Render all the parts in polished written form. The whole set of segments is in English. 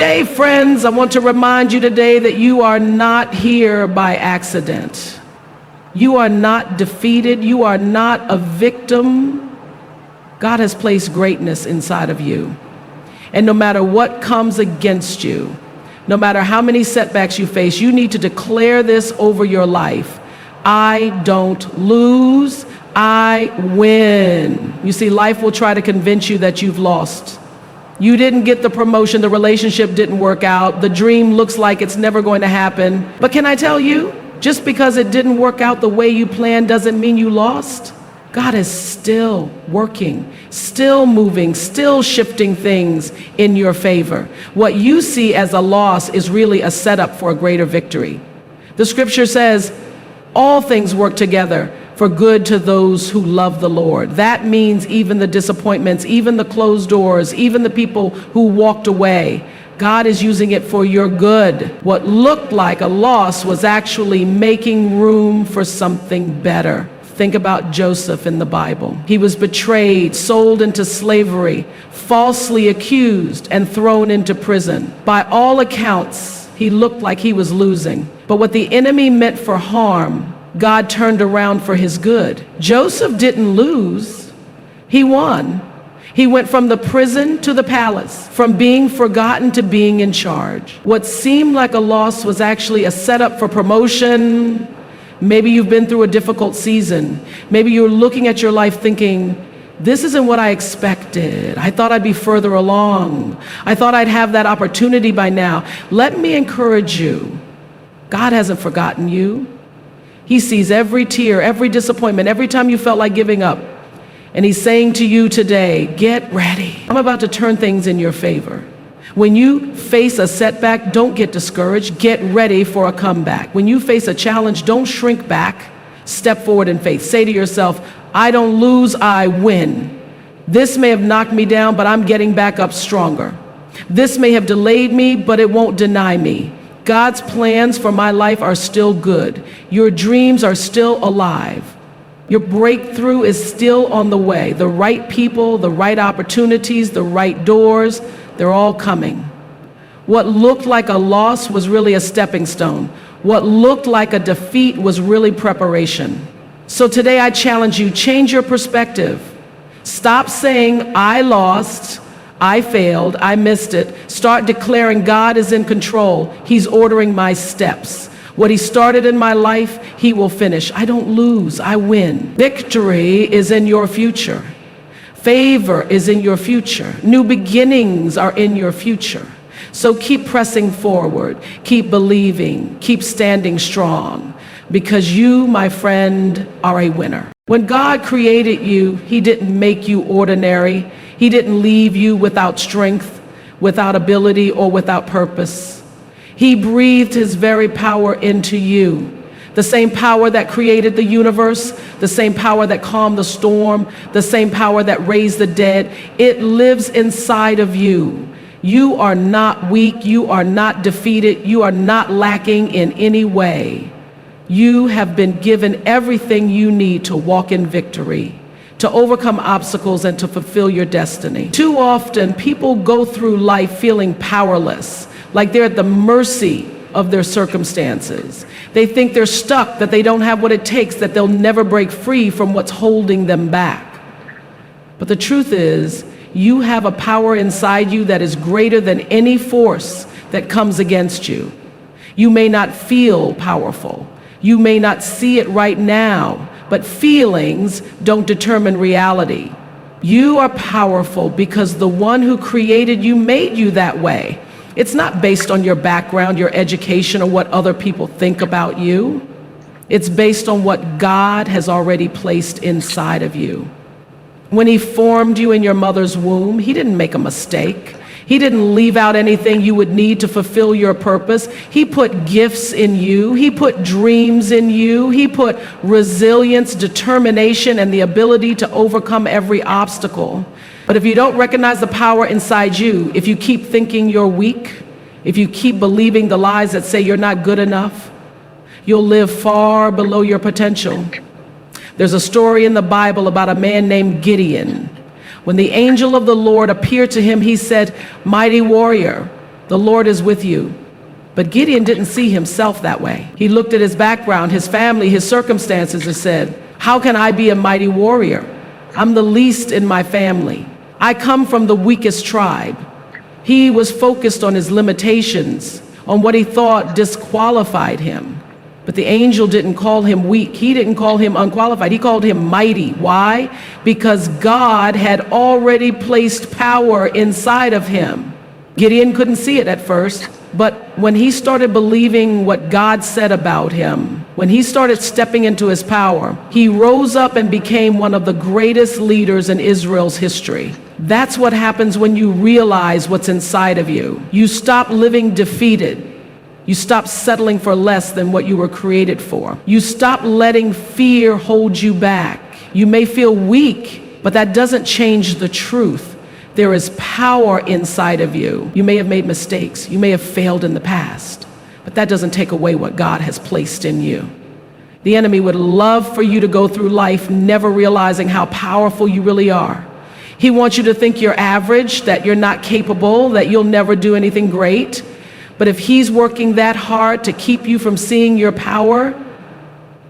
today, friends, I want to remind you today that you are not here by accident. You are not defeated. You are not a victim. God has placed greatness inside of you. And no matter what comes against you, no matter how many setbacks you face, you need to declare this over your life. I don't lose, I win. You see, life will try to convince you that you've lost. You didn't get the promotion, the relationship didn't work out, the dream looks like it's never going to happen. But can I tell you, just because it didn't work out the way you planned doesn't mean you lost. God is still working, still moving, still shifting things in your favor. What you see as a loss is really a setup for a greater victory. The scripture says, all things work together for good to those who love the Lord. That means even the disappointments, even the closed doors, even the people who walked away. God is using it for your good. What looked like a loss was actually making room for something better. Think about Joseph in the Bible. He was betrayed, sold into slavery, falsely accused, and thrown into prison. By all accounts, he looked like he was losing. But what the enemy meant for harm, God turned around for his good. Joseph didn't lose, he won. He went from the prison to the palace, from being forgotten to being in charge. What seemed like a loss was actually a setup for promotion. Maybe you've been through a difficult season. Maybe you're looking at your life thinking, this isn't what I expected. I thought I'd be further along. I thought I'd have that opportunity by now. Let me encourage you. God hasn't forgotten you. He sees every tear, every disappointment, every time you felt like giving up. And he's saying to you today, get ready. I'm about to turn things in your favor. When you face a setback, don't get discouraged. Get ready for a comeback. When you face a challenge, don't shrink back. Step forward in faith. Say to yourself, I don't lose, I win. This may have knocked me down, but I'm getting back up stronger. This may have delayed me, but it won't deny me. God's plans for my life are still good. Your dreams are still alive. Your breakthrough is still on the way. The right people, the right opportunities, the right doors, they're all coming. What looked like a loss was really a stepping stone. What looked like a defeat was really preparation. So today I challenge you, change your perspective. Stop saying, I lost, I failed, I missed it. Start declaring God is in control. He's ordering my steps. What he started in my life, he will finish. I don't lose, I win. Victory is in your future. Favor is in your future. New beginnings are in your future. So keep pressing forward, keep believing, keep standing strong, because you, my friend, are a winner. When God created you, he didn't make you ordinary. He didn't leave you without strength, without ability, or without purpose. He breathed his very power into you. The same power that created the universe, the same power that calmed the storm, the same power that raised the dead, it lives inside of you. You are not weak, you are not defeated, you are not lacking in any way. You have been given everything you need to walk in victory, to overcome obstacles, and to fulfill your destiny. Too often, people go through life feeling powerless, like they're at the mercy of their circumstances. They think they're stuck, that they don't have what it takes, that they'll never break free from what's holding them back. But the truth is, you have a power inside you that is greater than any force that comes against you. You may not feel powerful. You may not see it right now, but feelings don't determine reality. You are powerful because the one who created you made you that way. It's not based on your background, your education, or what other people think about you. It's based on what God has already placed inside of you. When he formed you in your mother's womb, he didn't make a mistake. He didn't leave out anything you would need to fulfill your purpose. He put gifts in you. He put dreams in you. He put resilience, determination, and the ability to overcome every obstacle. But if you don't recognize the power inside you, if you keep thinking you're weak, if you keep believing the lies that say you're not good enough, you'll live far below your potential. There's a story in the Bible about a man named Gideon. When the angel of the Lord appeared to him, he said, "Mighty warrior, The Lord is with you. But Gideon didn't see himself that way. He looked at his background, his family, his circumstances, and said, how can I be a mighty warrior? I'm the least in my family. I come from the weakest tribe. He was focused on his limitations, on what he thought disqualified him. But the angel didn't call him weak. He didn't call him unqualified. He called him mighty. Why? Because God had already placed power inside of him. Gideon couldn't see it at first, but when he started believing what God said about him, when he started stepping into his power, he rose up and became one of the greatest leaders in Israel's history. That's what happens when you realize what's inside of you. You stop living defeated. You stop settling for less than what you were created for. You stop letting fear hold you back. You may feel weak, but that doesn't change the truth. There is power inside of you. You may have made mistakes. You may have failed in the past, but that doesn't take away what God has placed in you. The enemy would love for you to go through life never realizing how powerful you really are. He wants you to think you're average, that you're not capable, that you'll never do anything great. But if he's working that hard to keep you from seeing your power,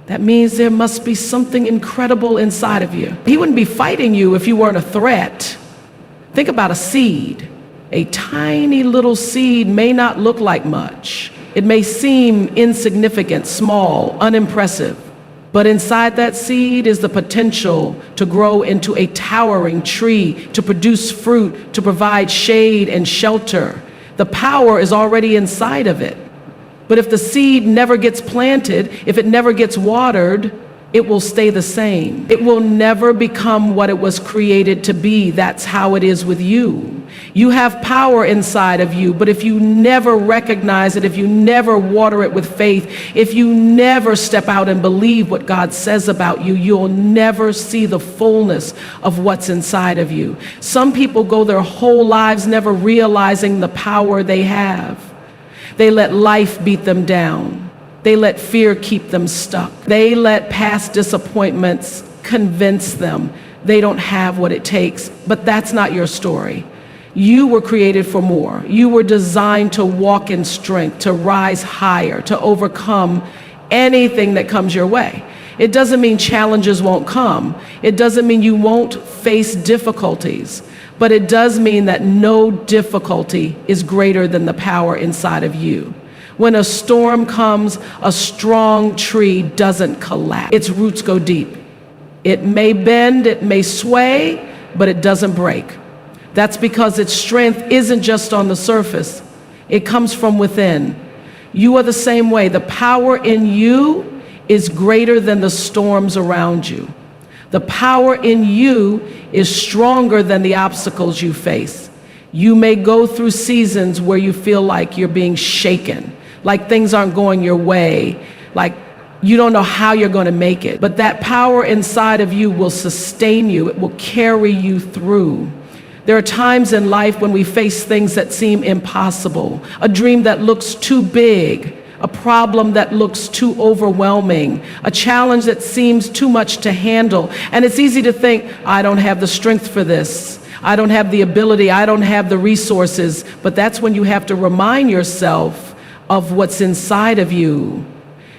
that means there must be something incredible inside of you. He wouldn't be fighting you if you weren't a threat. Think about a seed. A tiny little seed may not look like much. It may seem insignificant, small, unimpressive. But inside that seed is the potential to grow into a towering tree, to produce fruit, to provide shade and shelter. The power is already inside of it. But if the seed never gets planted, if it never gets watered, it will stay the same. It will never become what it was created to be. That's how it is with you. You have power inside of you, but if you never recognize it, if you never water it with faith, if you never step out and believe what God says about you, you'll never see the fullness of what's inside of you. Some people go their whole lives never realizing the power they have. They let life beat them down. They let fear keep them stuck. They let past disappointments convince them they don't have what it takes. But that's not your story. You were created for more. You were designed to walk in strength, to rise higher, to overcome anything that comes your way. It doesn't mean challenges won't come. It doesn't mean you won't face difficulties. But it does mean that no difficulty is greater than the power inside of you. When a storm comes, a strong tree doesn't collapse. Its roots go deep. It may bend, it may sway, but it doesn't break. That's because its strength isn't just on the surface. It comes from within. You are the same way. The power in you is greater than the storms around you. The power in you is stronger than the obstacles you face. You may go through seasons where you feel like you're being shaken, like things aren't going your way, like you don't know how you're going to make it. But that power inside of you will sustain you. It will carry you through. There are times in life when we face things that seem impossible, a dream that looks too big, a problem that looks too overwhelming, a challenge that seems too much to handle. And it's easy to think, I don't have the strength for this. I don't have the ability. I don't have the resources. But that's when you have to remind yourself of what's inside of you.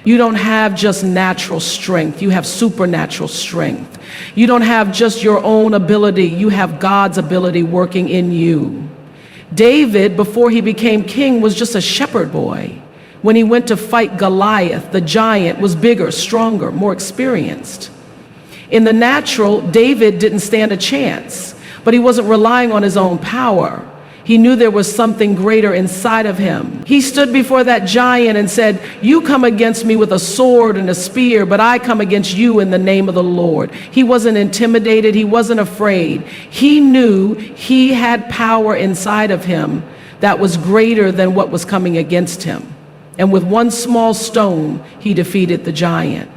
You don't have just natural strength. You have supernatural strength. You don't have just your own ability. You have God's ability working in you. David, before he became king, was just a shepherd boy. When he went to fight Goliath, the giant was bigger, stronger, more experienced. In the natural, David didn't stand a chance, but he wasn't relying on his own power. He knew there was something greater inside of him. He stood before that giant and said, you come against me with a sword and a spear, but I come against you in the name of the Lord. He wasn't intimidated. He wasn't afraid. He knew he had power inside of him that was greater than what was coming against him. And with one small stone, he defeated the giant.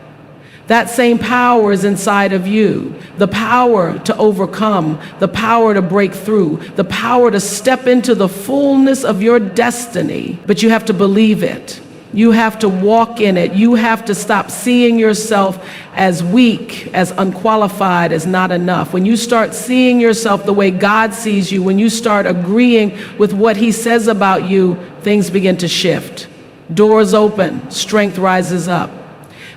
That same power is inside of you. The power to overcome, the power to break through, the power to step into the fullness of your destiny. But you have to believe it. You have to walk in it. You have to stop seeing yourself as weak, as unqualified, as not enough. When you start seeing yourself the way God sees you, when you start agreeing with what He says about you, things begin to shift. Doors open, strength rises up.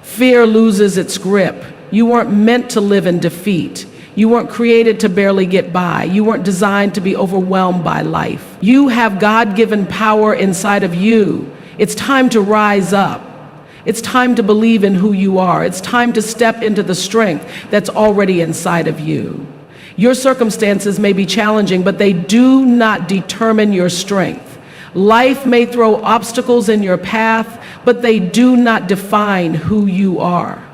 Fear loses its grip. You weren't meant to live in defeat. You weren't created to barely get by. You weren't designed to be overwhelmed by life. You have God-given power inside of you. It's time to rise up. It's time to believe in who you are. It's time to step into the strength that's already inside of you. Your circumstances may be challenging, but they do not determine your strength. Life may throw obstacles in your path, but they do not define who you are.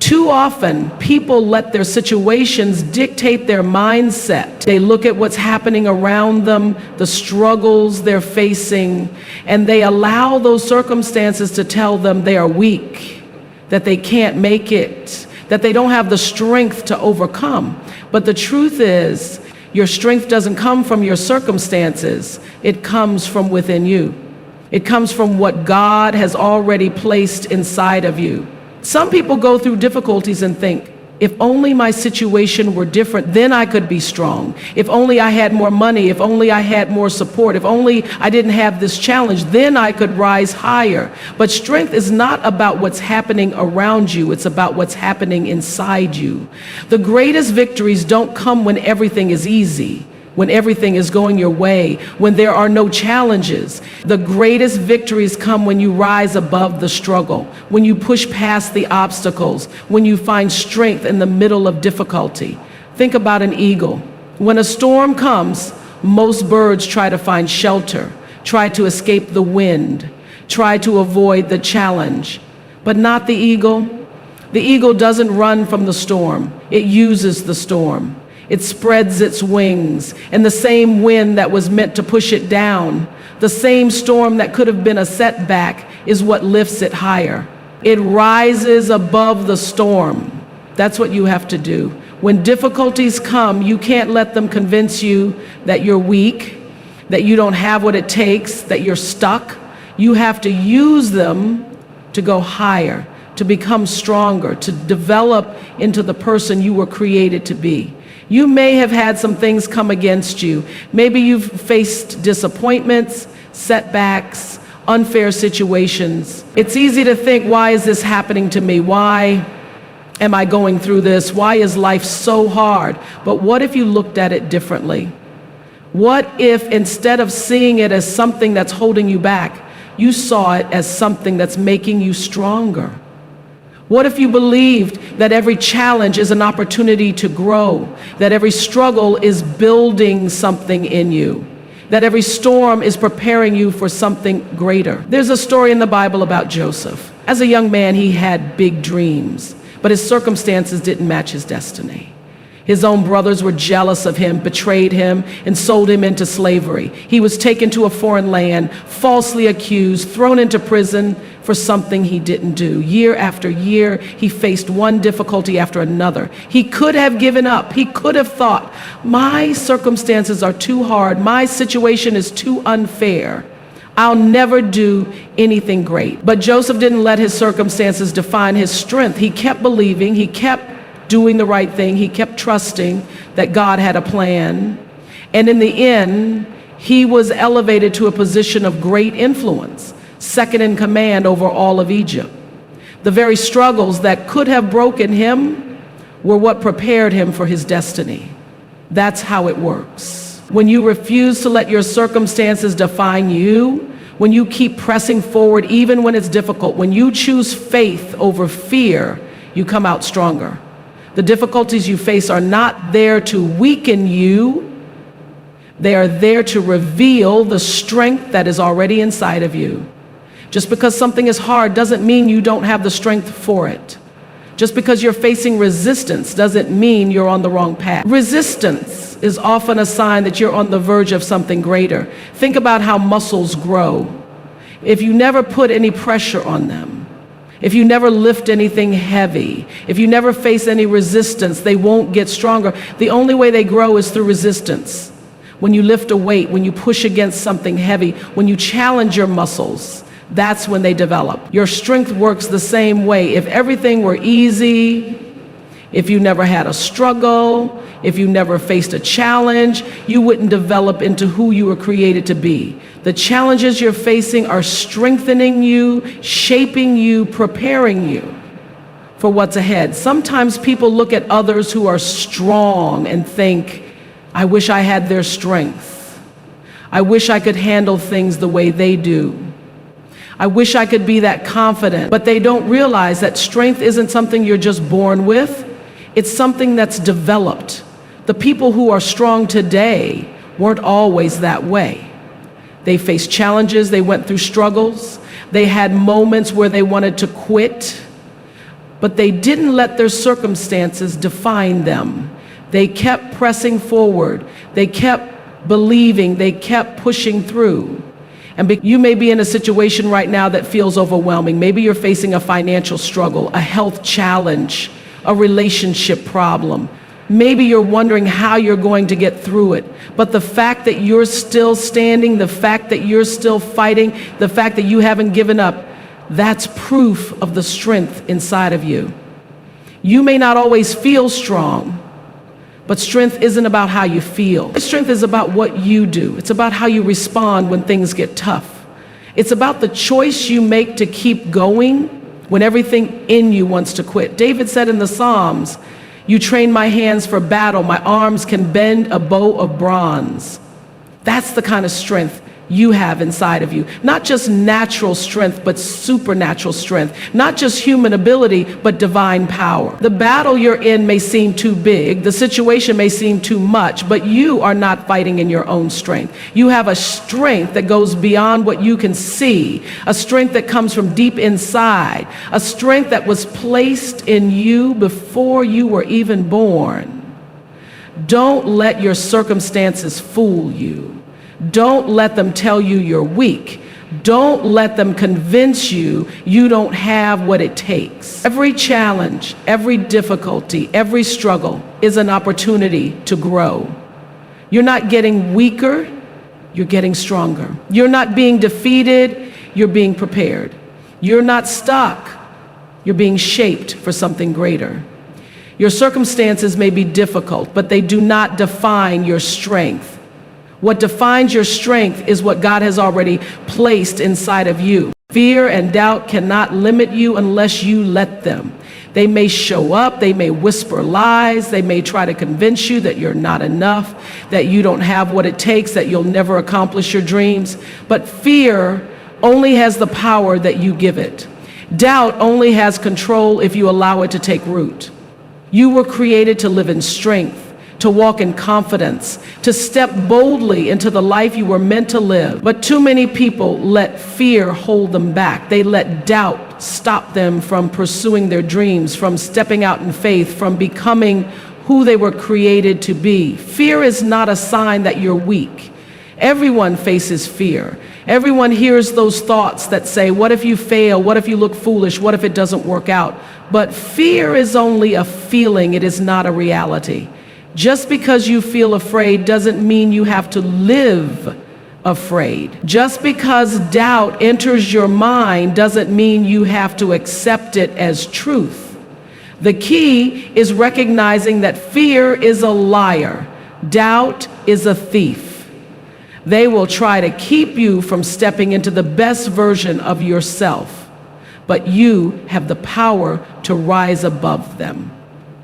Too often, people let their situations dictate their mindset. They look at what's happening around them, the struggles they're facing, and they allow those circumstances to tell them they are weak, that they can't make it, that they don't have the strength to overcome. But the truth is, your strength doesn't come from your circumstances. It comes from within you. It comes from what God has already placed inside of you. Some people go through difficulties and think, if only my situation were different, then I could be strong. If only I had more money, if only I had more support, if only I didn't have this challenge, then I could rise higher. But strength is not about what's happening around you, it's about what's happening inside you. The greatest victories don't come when everything is easy, when everything is going your way, when there are no challenges. The greatest victories come when you rise above the struggle, when you push past the obstacles, when you find strength in the middle of difficulty. Think about an eagle. When a storm comes, most birds try to find shelter, try to escape the wind, try to avoid the challenge. But not the eagle. The eagle doesn't run from the storm. It uses the storm. It spreads its wings, and the same wind that was meant to push it down, the same storm that could have been a setback, is what lifts it higher. It rises above the storm. That's what you have to do. When difficulties come, you can't let them convince you that you're weak, that you don't have what it takes, that you're stuck. You have to use them to go higher, to become stronger, to develop into the person you were created to be. You may have had some things come against you. Maybe you've faced disappointments, setbacks, unfair situations. It's easy to think, why is this happening to me? Why am I going through this? Why is life so hard? But what if you looked at it differently? What if instead of seeing it as something that's holding you back, you saw it as something that's making you stronger? What if you believed that every challenge is an opportunity to grow, that every struggle is building something in you, that every storm is preparing you for something greater? There's a story in the Bible about Joseph. As a young man, he had big dreams, but his circumstances didn't match his destiny. His own brothers were jealous of him, betrayed him, and sold him into slavery. He was taken to a foreign land, falsely accused, thrown into prison for something he didn't do. Year after year, he faced one difficulty after another. He could have given up. He could have thought, my circumstances are too hard. My situation is too unfair. I'll never do anything great. But Joseph didn't let his circumstances define his strength. He kept believing. He kept doing the right thing. He kept trusting that God had a plan. And in the end, he was elevated to a position of great influence, second in command over all of Egypt. The very struggles that could have broken him were what prepared him for his destiny. That's how it works. When you refuse to let your circumstances define you, when you keep pressing forward even when it's difficult, when you choose faith over fear, you come out stronger. The difficulties you face are not there to weaken you. They are there to reveal the strength that is already inside of you. Just because something is hard doesn't mean you don't have the strength for it. Just because you're facing resistance doesn't mean you're on the wrong path. Resistance is often a sign that you're on the verge of something greater. Think about how muscles grow. If you never put any pressure on them, if you never lift anything heavy, if you never face any resistance, they won't get stronger. The only way they grow is through resistance. When you lift a weight, when you push against something heavy, when you challenge your muscles, that's when they develop. Your strength works the same way. If everything were easy, if you never had a struggle, if you never faced a challenge, you wouldn't develop into who you were created to be. The challenges you're facing are strengthening you, shaping you, preparing you for what's ahead. Sometimes people look at others who are strong and think, I wish I had their strength. I wish I could handle things the way they do. I wish I could be that confident. But they don't realize that strength isn't something you're just born with. It's something that's developed. The people who are strong today weren't always that way. They faced challenges, they went through struggles, they had moments where they wanted to quit, but they didn't let their circumstances define them. They kept pressing forward, they kept believing, they kept pushing through. And you may be in a situation right now that feels overwhelming. Maybe you're facing a financial struggle, a health challenge, a relationship problem. Maybe you're wondering how you're going to get through it. But the fact that you're still standing, the fact that you're still fighting, the fact that you haven't given up, that's proof of the strength inside of you. You may not always feel strong, but strength isn't about how you feel. Strength is about what you do. It's about how you respond when things get tough. It's about the choice you make to keep going when everything in you wants to quit. David said in the Psalms, you train my hands for battle, my arms can bend a bow of bronze. That's the kind of strength you have inside of you. Not just natural strength, but supernatural strength. Not just human ability, but divine power. The battle you're in may seem too big, the situation may seem too much, but you are not fighting in your own strength. You have a strength that goes beyond what you can see, a strength that comes from deep inside, a strength that was placed in you before you were even born. Don't let your circumstances fool you. Don't let them tell you you're weak. Don't let them convince you you don't have what it takes. Every challenge, every difficulty, every struggle is an opportunity to grow. You're not getting weaker, you're getting stronger. You're not being defeated, you're being prepared. You're not stuck, you're being shaped for something greater. Your circumstances may be difficult, but they do not define your strength. What defines your strength is what God has already placed inside of you. Fear and doubt cannot limit you unless you let them. They may show up, they may whisper lies, they may try to convince you that you're not enough, that you don't have what it takes, that you'll never accomplish your dreams. But fear only has the power that you give it. Doubt only has control if you allow it to take root. You were created to live in strength, to walk in confidence, to step boldly into the life you were meant to live. But too many people let fear hold them back. They let doubt stop them from pursuing their dreams, from stepping out in faith, from becoming who they were created to be. Fear is not a sign that you're weak. Everyone faces fear. Everyone hears those thoughts that say, what if you fail? What if you look foolish? What if it doesn't work out? But fear is only a feeling. It is not a reality. Just because you feel afraid doesn't mean you have to live afraid. Just because doubt enters your mind doesn't mean you have to accept it as truth. The key is recognizing that fear is a liar. Doubt is a thief. They will try to keep you from stepping into the best version of yourself, but you have the power to rise above them.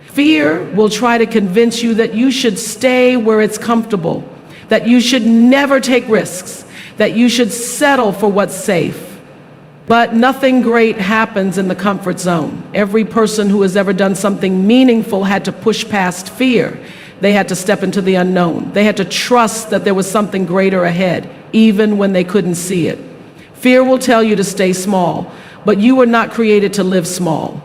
Fear will try to convince you that you should stay where it's comfortable, that you should never take risks, that you should settle for what's safe. But nothing great happens in the comfort zone. Every person who has ever done something meaningful had to push past fear. They had to step into the unknown. They had to trust that there was something greater ahead, even when they couldn't see it. Fear will tell you to stay small, but you were not created to live small.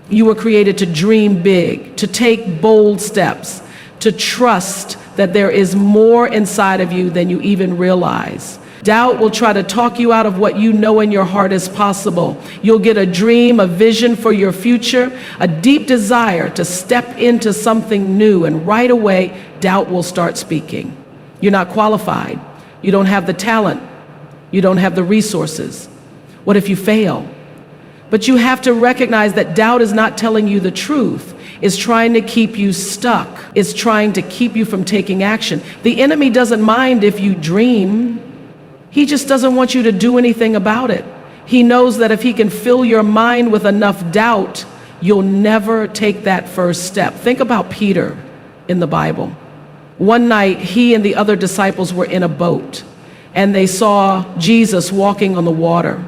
You were created to dream big, to take bold steps, to trust that there is more inside of you than you even realize. Doubt will try to talk you out of what you know in your heart is possible. You'll get a dream, a vision for your future, a deep desire to step into something new, and right away, doubt will start speaking. You're not qualified. You don't have the talent. You don't have the resources. What if you fail? But you have to recognize that doubt is not telling you the truth. It's trying to keep you stuck. It's trying to keep you from taking action. The enemy doesn't mind if you dream. He just doesn't want you to do anything about it. He knows that if he can fill your mind with enough doubt, you'll never take that first step. Think about Peter in the Bible. One night, he and the other disciples were in a boat, and they saw Jesus walking on the water.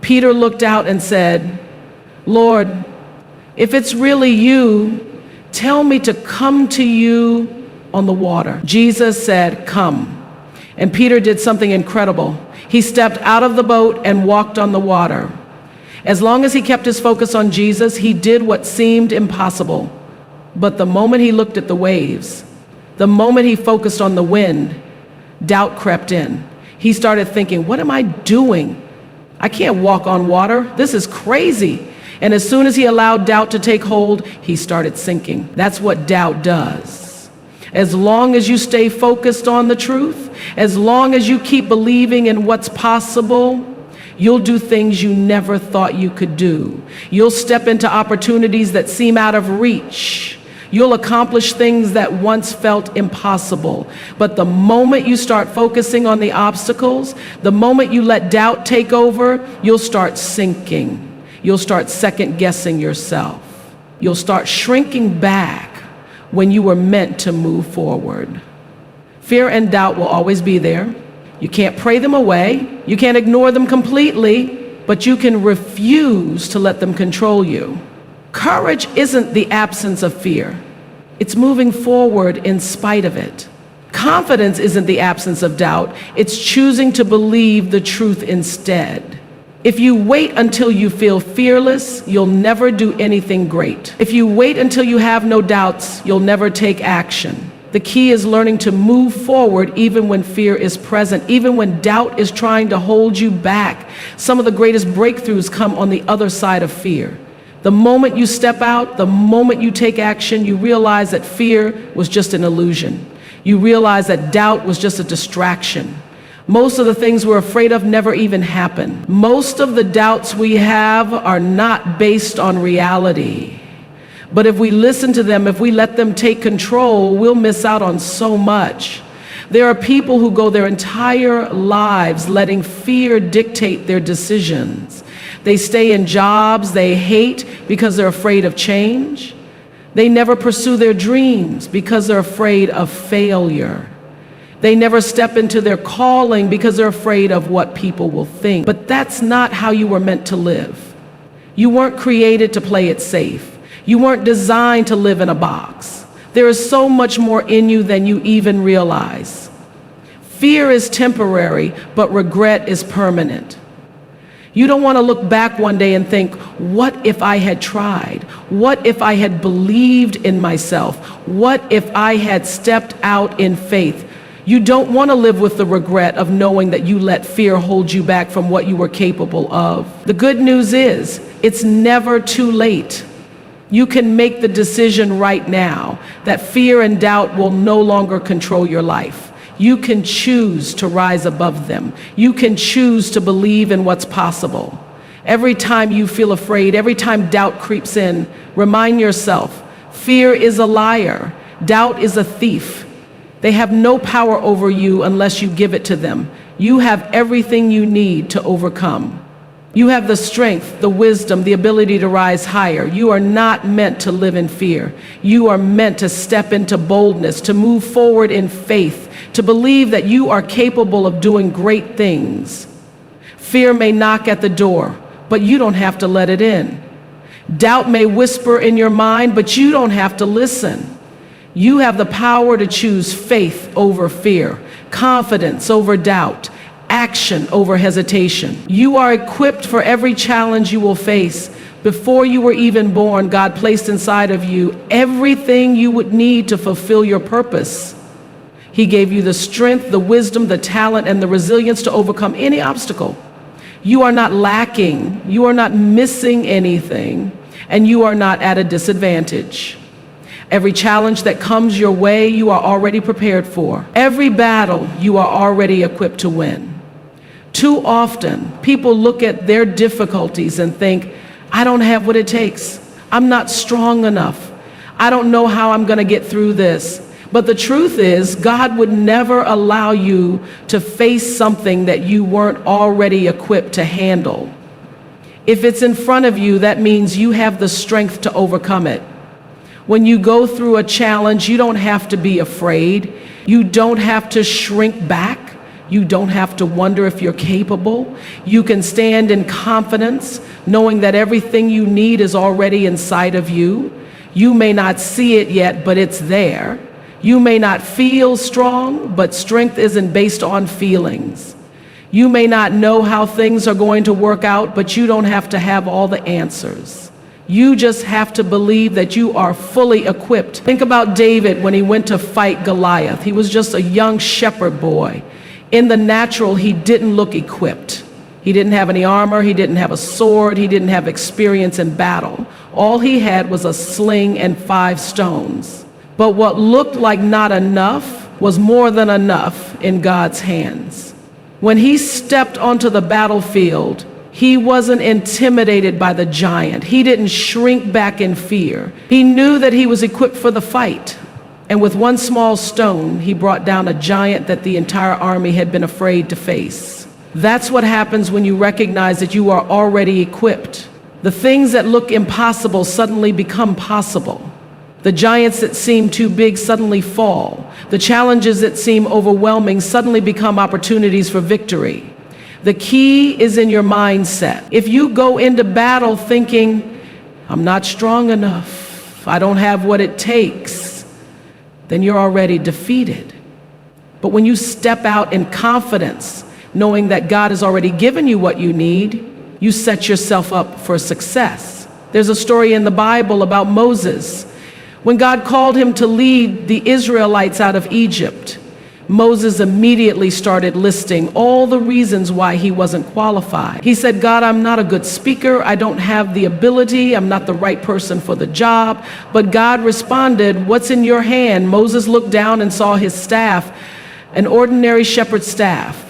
Peter looked out and said, "Lord, if it's really you, tell me to come to you on the water." Jesus said, "Come." And Peter did something incredible. He stepped out of the boat and walked on the water. As long as he kept his focus on Jesus, he did what seemed impossible. But the moment he looked at the waves, the moment he focused on the wind, doubt crept in. He started thinking, what am I doing? I can't walk on water. This is crazy. And as soon as he allowed doubt to take hold, he started sinking. That's what doubt does. As long as you stay focused on the truth, as long as you keep believing in what's possible, you'll do things you never thought you could do. You'll step into opportunities that seem out of reach. You'll accomplish things that once felt impossible. But the moment you start focusing on the obstacles, the moment you let doubt take over, you'll start sinking. You'll start second guessing yourself. You'll start shrinking back when you were meant to move forward. Fear and doubt will always be there. You can't pray them away. You can't ignore them completely, but you can refuse to let them control you. Courage isn't the absence of fear. It's moving forward in spite of it. Confidence isn't the absence of doubt. It's choosing to believe the truth instead. If you wait until you feel fearless, you'll never do anything great. If you wait until you have no doubts, you'll never take action. The key is learning to move forward even when fear is present, even when doubt is trying to hold you back. Some of the greatest breakthroughs come on the other side of fear. The moment you step out, the moment you take action, you realize that fear was just an illusion. You realize that doubt was just a distraction. Most of the things we're afraid of never even happen. Most of the doubts we have are not based on reality. But if we listen to them, if we let them take control, we'll miss out on so much. There are people who go their entire lives letting fear dictate their decisions. They stay in jobs they hate because they're afraid of change. They never pursue their dreams because they're afraid of failure. They never step into their calling because they're afraid of what people will think. But that's not how you were meant to live. You weren't created to play it safe. You weren't designed to live in a box. There is so much more in you than you even realize. Fear is temporary, but regret is permanent. You don't want to look back one day and think, what if I had tried? What if I had believed in myself? What if I had stepped out in faith? You don't want to live with the regret of knowing that you let fear hold you back from what you were capable of. The good news is, it's never too late. You can make the decision right now that fear and doubt will no longer control your life. You can choose to rise above them. You can choose to believe in what's possible. Every time you feel afraid, every time doubt creeps in, remind yourself, fear is a liar. Doubt is a thief. They have no power over you unless you give it to them. You have everything you need to overcome. You have the strength, the wisdom, the ability to rise higher. You are not meant to live in fear. You are meant to step into boldness, to move forward in faith, to believe that you are capable of doing great things. Fear may knock at the door, but you don't have to let it in. Doubt may whisper in your mind, but you don't have to listen. You have the power to choose faith over fear, confidence over doubt, action over hesitation. You are equipped for every challenge you will face. Before you were even born, God placed inside of you everything you would need to fulfill your purpose. He gave you the strength, the wisdom, the talent, and the resilience to overcome any obstacle. You are not lacking, you are not missing anything, and you are not at a disadvantage. Every challenge that comes your way, you are already prepared for. Every battle, you are already equipped to win. Too often, people look at their difficulties and think, I don't have what it takes. I'm not strong enough. I don't know how I'm going to get through this. But the truth is, God would never allow you to face something that you weren't already equipped to handle. If it's in front of you, that means you have the strength to overcome it. When you go through a challenge, you don't have to be afraid. You don't have to shrink back. You don't have to wonder if you're capable. You can stand in confidence, knowing that everything you need is already inside of you. You may not see it yet, but it's there. You may not feel strong, but strength isn't based on feelings. You may not know how things are going to work out, but you don't have to have all the answers. You just have to believe that you are fully equipped. Think about David when he went to fight Goliath. He was just a young shepherd boy. In the natural, he didn't look equipped. He didn't have any armor. He didn't have a sword. He didn't have experience in battle. All he had was a sling and 5 stones. But what looked like not enough was more than enough in God's hands. When he stepped onto the battlefield, he wasn't intimidated by the giant. He didn't shrink back in fear. He knew that he was equipped for the fight. And with one small stone, he brought down a giant that the entire army had been afraid to face. That's what happens when you recognize that you are already equipped. The things that look impossible suddenly become possible. The giants that seem too big suddenly fall. The challenges that seem overwhelming suddenly become opportunities for victory. The key is in your mindset. If you go into battle thinking, I'm not strong enough, I don't have what it takes, then you're already defeated. But when you step out in confidence, knowing that God has already given you what you need, you set yourself up for success. There's a story in the Bible about Moses. When God called him to lead the Israelites out of Egypt, Moses immediately started listing all the reasons why he wasn't qualified. He said, God, I'm not a good speaker. I don't have the ability. I'm not the right person for the job. But God responded, what's in your hand? Moses looked down and saw his staff, an ordinary shepherd's staff.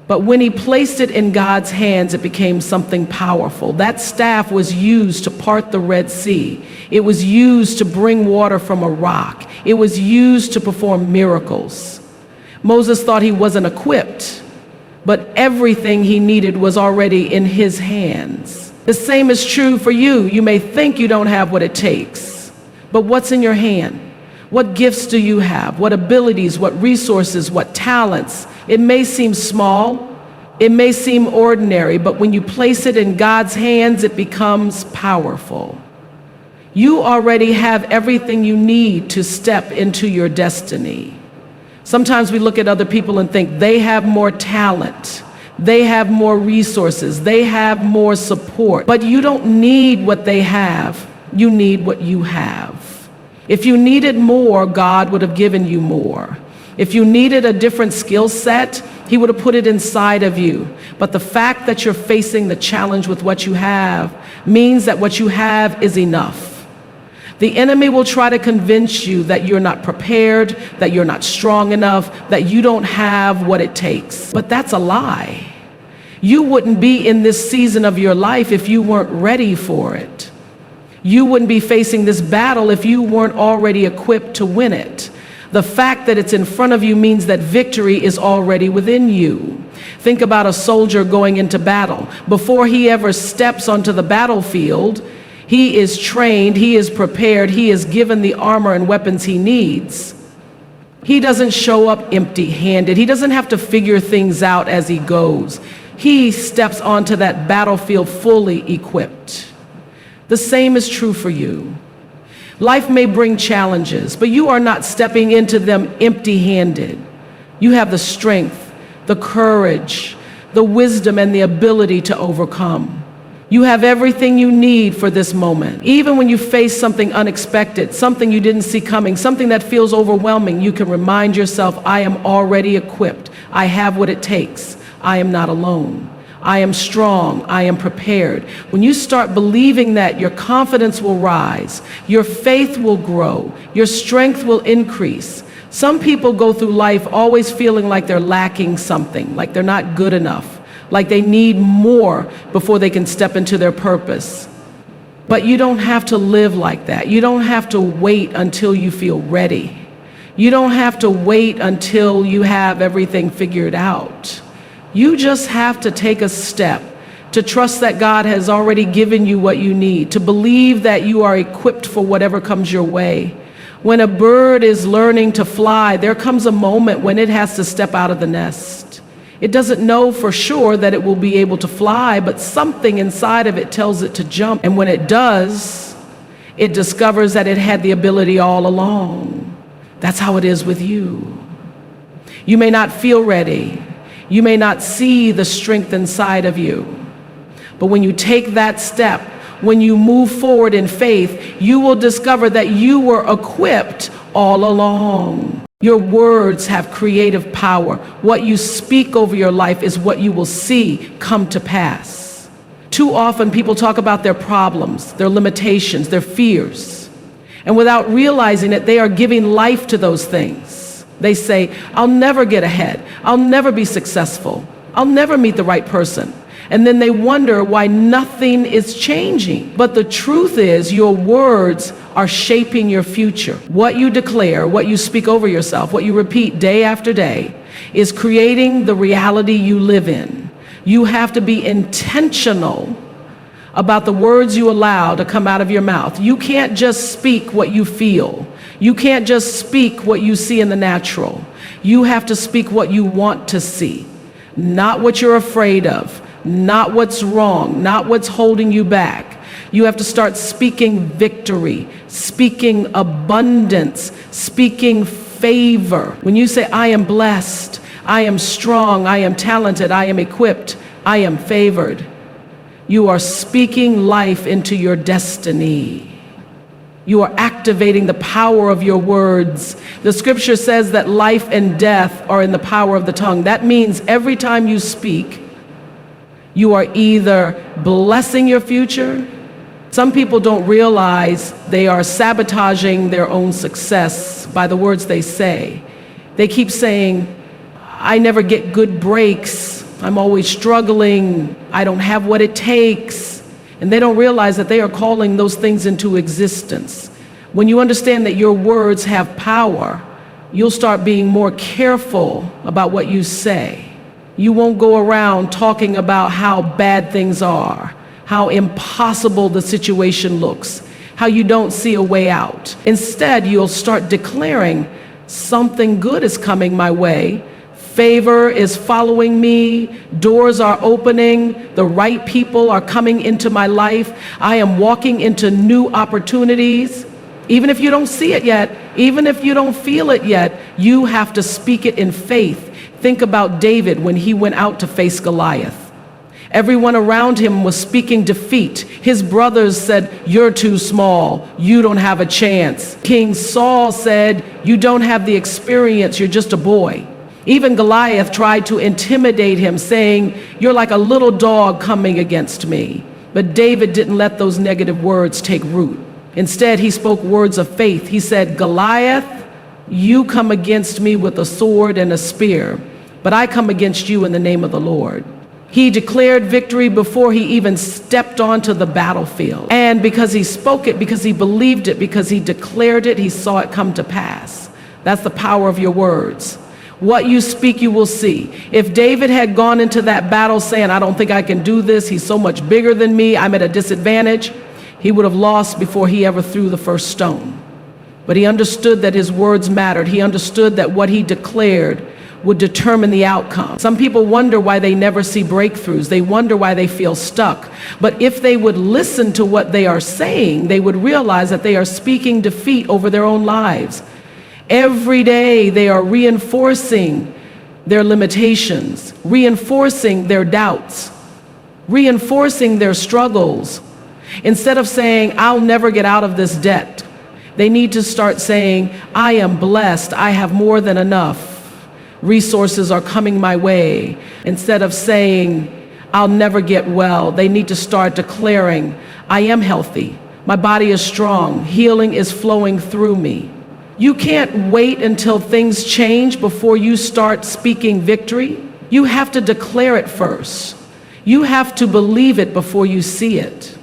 But when he placed it in God's hands, it became something powerful. That staff was used to part the Red Sea. It was used to bring water from a rock. It was used to perform miracles. Moses thought he wasn't equipped, but everything he needed was already in his hands. The same is true for you. You may think you don't have what it takes, but what's in your hand? What gifts do you have? What abilities, what resources, what talents? It may seem small, it may seem ordinary, but when you place it in God's hands, it becomes powerful. You already have everything you need to step into your destiny. Sometimes we look at other people and think they have more talent, they have more resources, they have more support, but you don't need what they have, you need what you have. If you needed more, God would have given you more. If you needed a different skill set, He would have put it inside of you. But the fact that you're facing the challenge with what you have means that what you have is enough. The enemy will try to convince you that you're not prepared, that you're not strong enough, that you don't have what it takes. But that's a lie. You wouldn't be in this season of your life if you weren't ready for it. You wouldn't be facing this battle if you weren't already equipped to win it. The fact that it's in front of you means that victory is already within you. Think about a soldier going into battle. Before he ever steps onto the battlefield, he is trained, he is prepared, he is given the armor and weapons he needs. He doesn't show up empty-handed. He doesn't have to figure things out as he goes. He steps onto that battlefield fully equipped. The same is true for you. Life may bring challenges, but you are not stepping into them empty-handed. You have the strength, the courage, the wisdom, and the ability to overcome. You have everything you need for this moment. Even when you face something unexpected, something you didn't see coming, something that feels overwhelming, you can remind yourself, I am already equipped. I have what it takes. I am not alone. I am strong. I am prepared. When you start believing that, your confidence will rise, your faith will grow, your strength will increase. Some people go through life always feeling like they're lacking something, like they're not good enough, like they need more before they can step into their purpose. But you don't have to live like that. You don't have to wait until you feel ready. You don't have to wait until you have everything figured out. You just have to take a step to trust that God has already given you what you need, to believe that you are equipped for whatever comes your way. When a bird is learning to fly, there comes a moment when it has to step out of the nest. It doesn't know for sure that it will be able to fly, but something inside of it tells it to jump. And when it does, it discovers that it had the ability all along. That's how it is with you. You may not feel ready. You may not see the strength inside of you. But when you take that step, when you move forward in faith, you will discover that you were equipped all along. Your words have creative power. What you speak over your life is what you will see come to pass. Too often people talk about their problems, their limitations, their fears. And without realizing it, they are giving life to those things. They say, I'll never get ahead. I'll never be successful. I'll never meet the right person. And then they wonder why nothing is changing. But the truth is, your words are shaping your future. What you declare, what you speak over yourself, what you repeat day after day is creating the reality you live in. You have to be intentional about the words you allow to come out of your mouth. You can't just speak what you feel. You can't just speak what you see in the natural. You have to speak what you want to see, not what you're afraid of. Not what's wrong, not what's holding you back. You have to start speaking victory, speaking abundance, speaking favor. When you say, I am blessed, I am strong, I am talented, I am equipped, I am favored, you are speaking life into your destiny. You are activating the power of your words. The scripture says that life and death are in the power of the tongue. That means every time you speak, you are either blessing your future. Some people don't realize they are sabotaging their own success by the words they say. They keep saying, I never get good breaks. I'm always struggling. I don't have what it takes. And they don't realize that they are calling those things into existence. When you understand that your words have power, you'll start being more careful about what you say. You won't go around talking about how bad things are, how impossible the situation looks, how you don't see a way out. Instead, you'll start declaring, something good is coming my way. Favor is following me. Doors are opening. The right people are coming into my life. I am walking into new opportunities. Even if you don't see it yet, even if you don't feel it yet, you have to speak it in faith. Think about David when he went out to face Goliath. Everyone around him was speaking defeat. His brothers said, you're too small. You don't have a chance. King Saul said, you don't have the experience. You're just a boy. Even Goliath tried to intimidate him, saying, you're like a little dog coming against me. But David didn't let those negative words take root. Instead, he spoke words of faith. He said, Goliath, you come against me with a sword and a spear, but I come against you in the name of the Lord. He declared victory before he even stepped onto the battlefield. And because he spoke it, because he believed it, because he declared it, he saw it come to pass. That's the power of your words. What you speak, you will see. If David had gone into that battle saying, I don't think I can do this, he's so much bigger than me, I'm at a disadvantage, he would have lost before he ever threw the first stone. But he understood that his words mattered. He understood that what he declared would determine the outcome. Some people wonder why they never see breakthroughs. They wonder why they feel stuck. But if they would listen to what they are saying, they would realize that they are speaking defeat over their own lives. Every day they are reinforcing their limitations, reinforcing their doubts, reinforcing their struggles. Instead of saying, I'll never get out of this debt, they need to start saying, I am blessed, I have more than enough. Resources are coming my way. Instead of saying, I'll never get well, they need to start declaring, I am healthy, my body is strong, healing is flowing through me. You can't wait until things change before you start speaking victory. You have to declare it first. You have to believe it before you see it.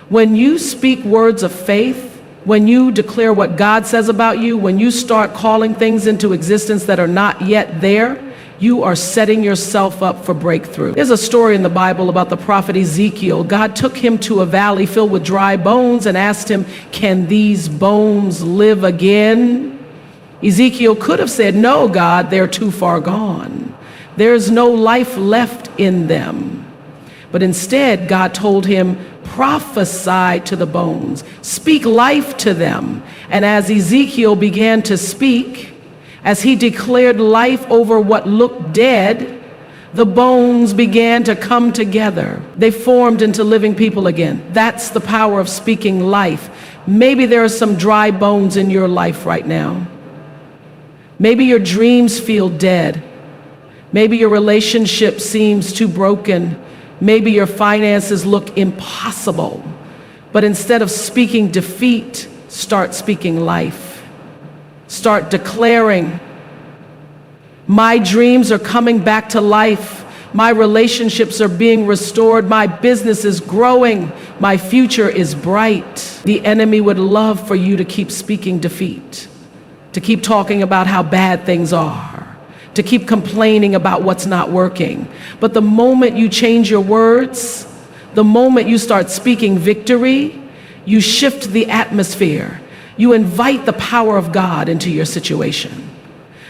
When you speak words of faith, when you declare what God says about you, when you start calling things into existence that are not yet there, you are setting yourself up for breakthrough. There's a story in the Bible about the prophet Ezekiel. God took him to a valley filled with dry bones and asked him, "Can these bones live again?" Ezekiel could have said, "No, God, they're too far gone. There's no life left in them." But instead, God told him, "Prophesy to the bones, speak life to them." And as Ezekiel began to speak, as he declared life over what looked dead, the bones began to come together. They formed into living people again. That's the power of speaking life. Maybe there are some dry bones in your life right now. Maybe your dreams feel dead. Maybe your relationship seems too broken. Maybe your finances look impossible. But instead of speaking defeat, start speaking life. Start declaring, "My dreams are coming back to life. My relationships are being restored. My business is growing. My future is bright." The enemy would love for you to keep speaking defeat, to keep talking about how bad things are, to keep complaining about what's not working. But the moment you change your words, the moment you start speaking victory, you shift the atmosphere. You invite the power of God into your situation.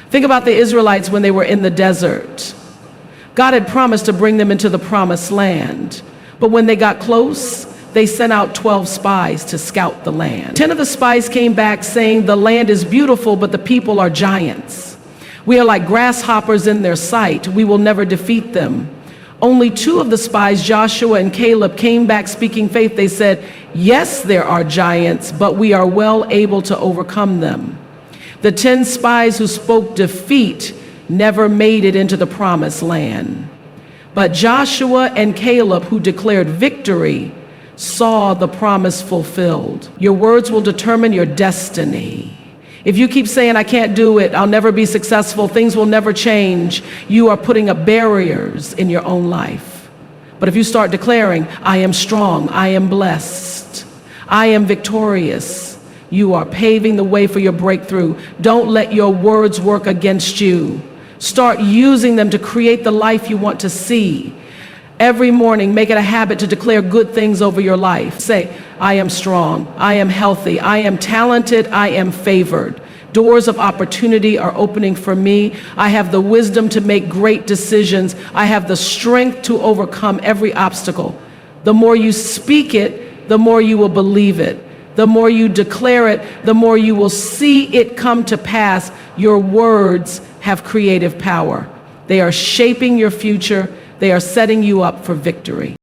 Think about the Israelites when they were in the desert. God had promised to bring them into the promised land. But when they got close, they sent out 12 spies to scout the land. 10 of the spies came back saying, "The land is beautiful, but the people are giants. We are like grasshoppers in their sight. We will never defeat them." Only 2 of the spies, Joshua and Caleb, came back speaking faith. They said, "Yes, there are giants, but we are well able to overcome them." The 10 spies who spoke defeat never made it into the promised land. But Joshua and Caleb, who declared victory, saw the promise fulfilled. Your words will determine your destiny. If you keep saying, "I can't do it, I'll never be successful, things will never change," you are putting up barriers in your own life. But if you start declaring, "I am strong, I am blessed, I am victorious," you are paving the way for your breakthrough. Don't let your words work against you. Start using them to create the life you want to see. Every morning, make it a habit to declare good things over your life. Say, "I am strong, I am healthy, I am talented, I am favored. Doors of opportunity are opening for me. I have the wisdom to make great decisions. I have the strength to overcome every obstacle." The more you speak it, the more you will believe it. The more you declare it, the more you will see it come to pass. Your words have creative power. They are shaping your future. They are setting you up for victory.